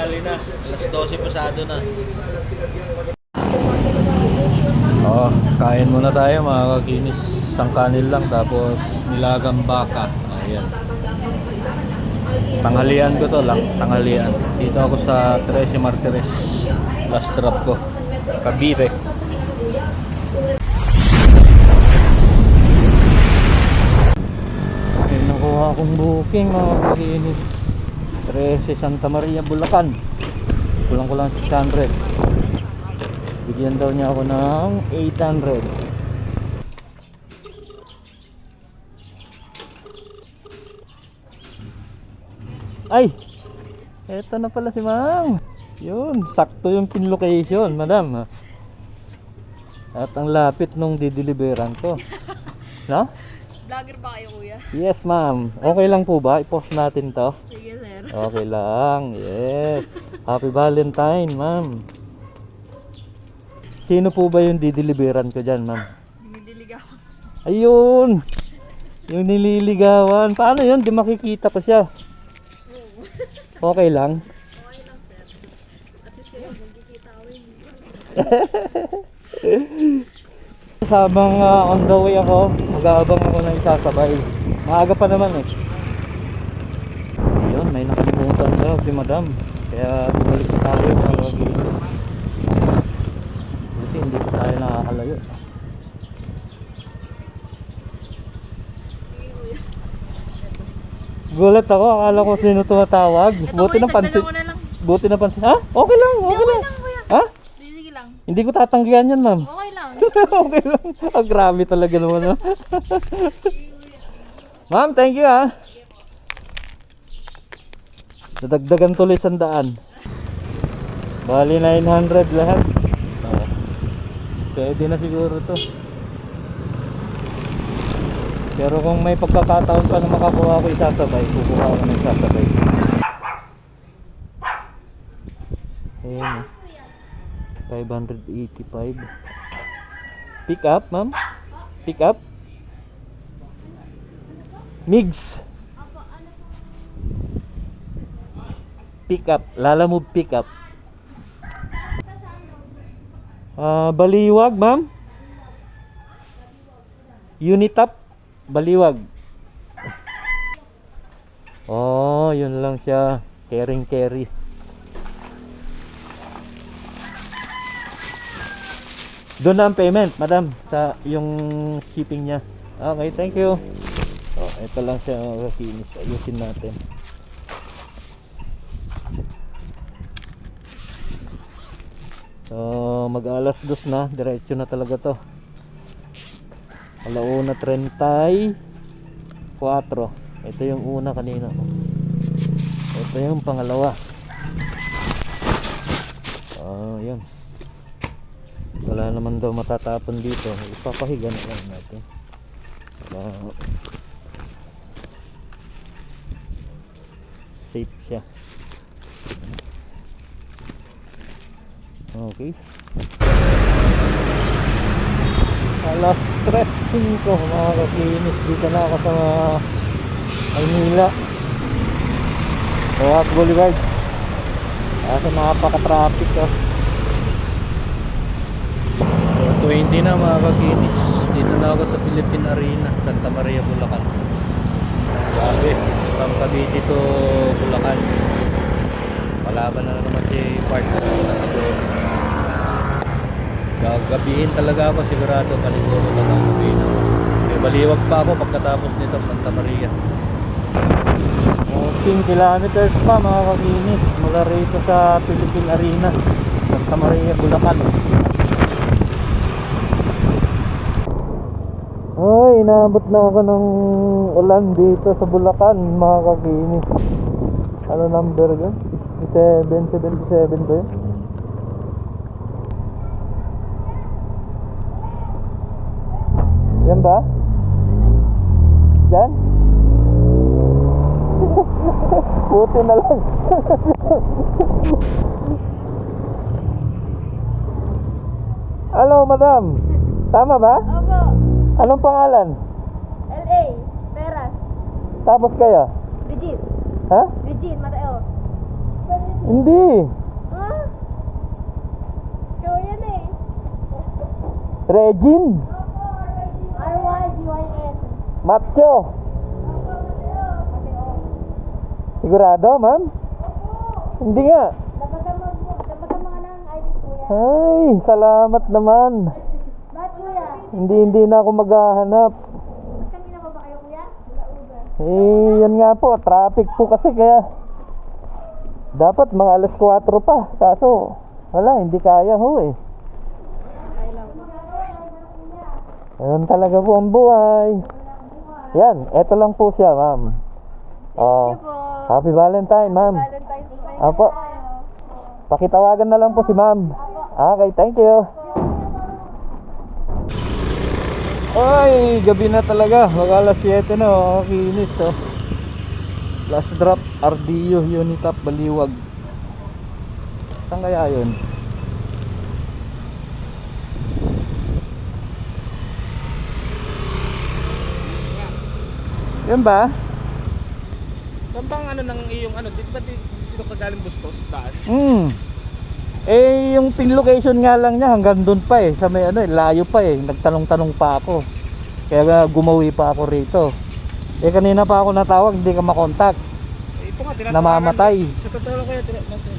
tanghali na. Alas 12 pasado na. Kain muna tayo mga kakinis. Isang kanin lang tapos nilagang baka. Ayan. Tanghalian ko to lang. Tanghalian. Dito ako sa 13 Martires. Last drop ko. Cavite. Ayun, nakuha akong booking mga kakinis. 13 Santa Maria, Bulacan. Kulang ko lang 600. Bigyan daw niya ako ng 800. Ay! Eto na pala si ma'am. Yun, sakto yung pin location, madam. At ang lapit nung dideliveran ko. No? Vlogger ba kayo, kuya? Yes, ma'am. Okay lang po ba? I-post natin to. Sige, sir. Okay lang. Yes. Happy Valentine, ma'am. Sino po ba yung dideliveran ko dyan, ma'am? Dinidiligaw. Ayun! Yung nililigawan. Paano yun? Di makikita ko siya. Okay lang? Okay lang, sir. At least kayo, magkikita ko yun. Sabang on the way ako, mag-aabang ako ng isasabay. Maaga pa naman eh. Ayun, may nakalimutan daw si madam. Kaya bumalik tayo mga kakinis. Buti hindi pa tayo nakakalayo. Gulat ako, akala ko sino tumatawag. Buti na pansin. Buti na pansin. Ha? Okay lang, okay lang. Kuya. Ha? Sige lang. Hindi ko tatanggihan yan, ma'am. Okay lang. Okay lang. Grabe talaga naman. Ha? Ma'am, thank you ha. Nadagdagan tuloy 100. Bali 900 lahat. Pwede na siguro to. Pero kung may pagkakataon pa na makakuha ko isasabay, kukuha ko ng isasabay. Ayan, 585. Pick up, ma'am? Pick up? Migs. Pick up. Lalamove pick up. Baliwag, ma'am? Unitap? Baliwag. Oh, yun lang siya. Carry. Doon na ang payment, madam, sa yung shipping niya. Okay, thank you. Oh, ito lang siya, kakinis. Ayusin natin. So, mag-alas 2 na, diretso na talaga to. 1:34. Ito yung una kanina. Ito yung pangalawa. Yun. Wala naman daw matatapon dito. Ipapahiga na lang natin. Safe siya. Okay. Alas 3:05 mga kakinis. Dito na ako sa Maynila Rojas Boulevard. Kasi napaka-traffic 20 na mga kakinis. Dito na ako sa Philippine Arena, Santa Maria, Bulacan. Grabe, from Cavite to Bulacan. Malaban na naman si Park na siguro. Gagabihin talaga ako, sigurado. Paliguro lang ang gabihin ako. May baliwag pa ako pagkatapos nito, Santa Maria. 14 kilometers pa mga kakinis mula rito sa Philippine Arena, Santa Maria, Bulacan. Ay, inaabot na ako ng ulan dito sa Bulacan mga kakinis. Ano number yun? 77 ba yun? Yan ba? Yan? Buti na lang. Hello, madam. Tama ba? Opo. Anong pangalan? LA. Peras. Tapos kayo? Regine. Ha? Regine, Mateo. Hindi. Ha? Ikaw yan eh. Regine. R-Y-G-Y-N. Macho. Sigurado, ma'am? Hindi nga. Dapat ang mga nang ID kuya. Ay, salamat naman. Bakit kuya? Hindi na ako maghahanap. Kanina pa ba kayo kuya? Lauga. Eh, yan nga po, traffic po kasi kaya dapat mga alas 4 pa. Kaso, wala, hindi kaya ho eh. Ganun talaga po ang buhay. Yan, eto lang po siya, ma'am. Oh, Thank you po. Happy Valentine, ma'am. Valentine's Day. Apo. Pakitawagan na lang po si ma'am. Okay, thank you. Ay, gabi na talaga. Mag alas 7 na, kinis oh. Last drop, RDU, Unitap, Baliwag. Saan kaya yun? Yun ba? Saan bang ano ng iyong ano? Dito ba dito ka galing Bustos? Daan? Eh, yung pin location nga lang niya hanggang doon pa eh. Sa may ano eh, layo pa eh. Nagtanong-tanong pa ako. Kaya gumawi pa ako rito. Eh, kanina pa ako natawag, hindi ka makontak. Eh, ito nga, tinatawagan. Namamatay. Sa totoo lang kaya,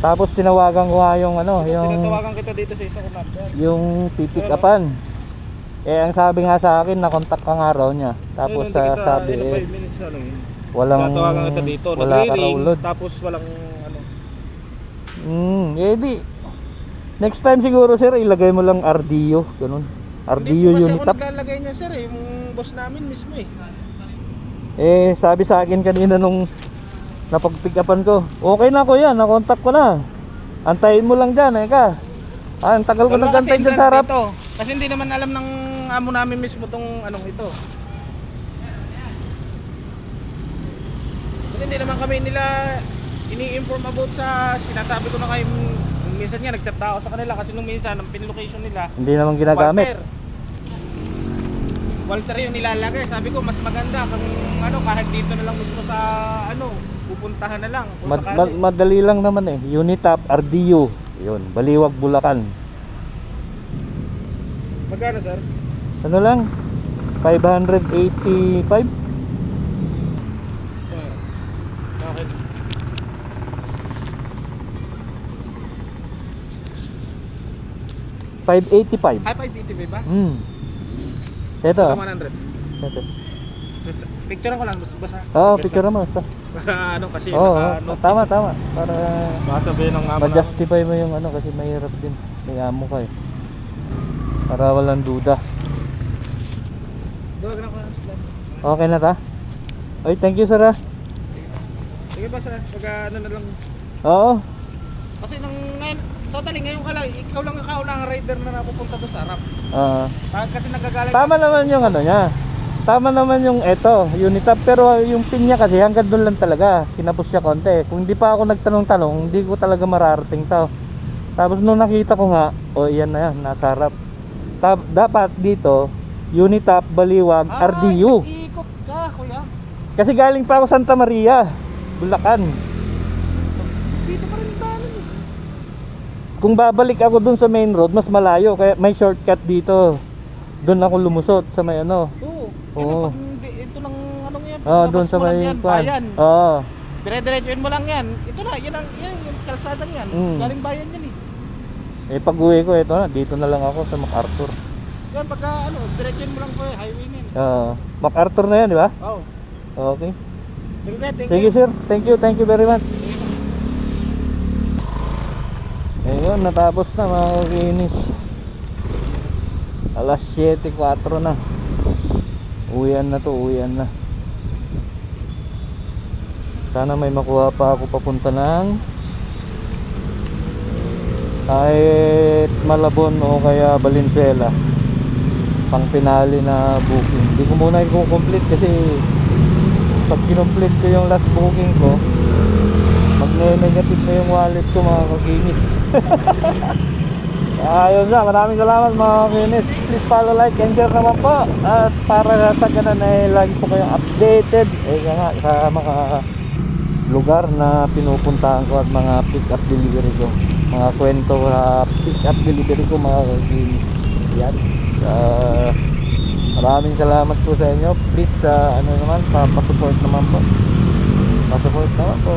Tapos tinawagan ko nga yung ano, yung tinatawagan kita dito sa isang number. pipick upan. Eh, ang sabi nga sa akin, nakontak ka nga raw niya. Tapos sabi ano, eh, 5 minutes ano yun. walang, Tinatawagan kita dito, wala ka raw nagre-ring, load. tapos walang ano. Eh di, next time siguro sir, ilagay mo lang RDO, ganun. RDO Hindi po kasi unit ako up. naglalagay niya sir eh, yung boss namin mismo eh. Eh, sabi sa akin kanina nung napag-pick upan ko, okay na ko yan, nakontak ko na. Antayin mo lang dyan, eh ka. Ang tagal ko Wala kasi nagantay dyan entrance sa harap. dito. Kasi hindi naman alam ng amo namin mismo tong anong ito. Kasi hindi naman kami nila ini-inform about sa sinasabi ko na kayo. Minsan nga nagchat ako sa kanila kasi nung minsan ang pin-location nila Hindi naman ginagamit. Walter yung nilalagay. Sabi ko mas maganda kung ano kahit dito na lang mismo sa ano pupuntahan na lang kung sakali. Madali lang naman eh. Unitap, RDO. Yun, Baliwag, Bulacan. Magkano sir? Ano lang? 585? Okay. $585. Ay, 580 ba? Ito. 100. Ito. Picture ko lang basta. Oo, picture mo. Basta. Para ano kasi Oo, naka-note. tama. Para Baka sabihin ng amo namin. ma-justify mo yung ano kasi mahirap din. May amo ka eh. Para walang duda. Duwag na ko lang. Okay na ta? Oy, thank you sir ah. Sige ba sir, pag ano na lang. Oo. Kasi nang ngayon, totally ngayon ka lang, ikaw lang ang kaunang rider na napupunta doon sa harap. Kasi nagagaling. Tama naman yung ano niya. Tama naman yung eto, Unitap, pero yung pin niya kasi hanggang doon lang talaga. Kinapos siya konti. Kung hindi pa ako nagtanong-tanong, hindi ko talaga mararating to. Tapos nung nakita ko nga, yan na yan, nasa harap. Dapat dito, Unitap, Baliwag, RDU. Ikot ka, kuya. Kasi galing pa ako Santa Maria, Bulacan. Dito pa rin tayo. Kung babalik ako dun sa main road, mas malayo. Kaya may shortcut dito. Doon ako lumusot sa may ano. Oo. Oo. Ito lang ano yan. Doon sa may kwan. bayan. Oo. Dire-diretsuin mo lang yan. Ito na, yan yung kalsadang yan. Galing bayan yan eh. Pag uwi ko, ito na. Dito na lang ako sa MacArthur. Yan, pagka ano, diretsuin mo lang po eh, highway na yan. MacArthur na yan, di ba? Oo. Okay. Sige, thank Sige you. sir. Thank you very much. Ayun, natapos na mga kakinis. Alas 7:04 na. Uwian na. Sana may makuha pa ako papunta ng kahit Malabon o kaya Valenzuela. Pang pinali na booking. Hindi ko muna i-complete kasi pag kinomplete ko yung last booking ko, magne-negative na yung wallet ko mga kakinis. Ayun na, maraming salamat mga kakinis. Please follow, like, and share naman po. At para sa ganun ay lagi po kayong updated. Nga, sa mga lugar na pinupuntahan ko at mga pick up delivery ko, mga kwento sa pick up delivery ko mga kakinis. Yan. Maraming salamat po sa inyo. Please ano naman, pa-support naman po. Pa-support naman po.